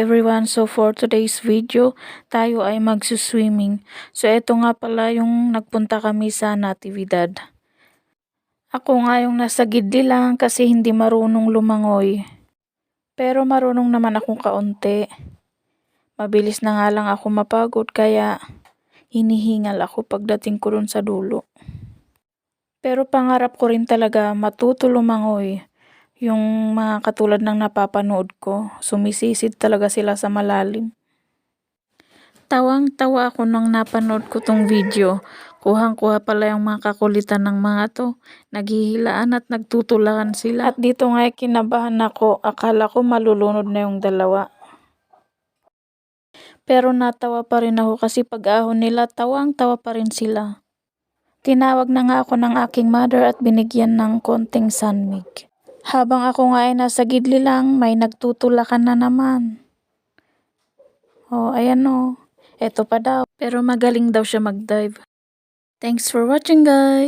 everyone, so for today's video, tayo ay magsuswimming. So eto nga pala yung nagpunta kami sa Natividad. Ako nga yung nasa gidli lang kasi hindi marunong lumangoy. Pero marunong naman akong kaunti. Mabilis na nga lang ako mapagod kaya hinihingal ako pagdating ko dun sa dulo. Pero pangarap ko rin talaga matuto lumangoy. Yung mga katulad ng napapanood ko, sumisisid talaga sila sa malalim. Tawang-tawa ako nung napanood ko tong video. Kuhang-kuha pala yung mga kakulitan ng mga to. Naghihilaan at nagtutulakan sila. At dito nga kinabahan ako. Akala ko malulunod na yung dalawa. Pero natawa pa rin ako kasi pag-ahon nila, tawang-tawa pa rin sila. Tinawag na nga ako ng aking mother at binigyan ng konting sunmig. Habang ako nga ay nasa gidli lang, may nagtutulakan na naman. Oh, ayan oh. Eto pa daw. Pero magaling daw siya mag-dive. Thanks for watching, guys!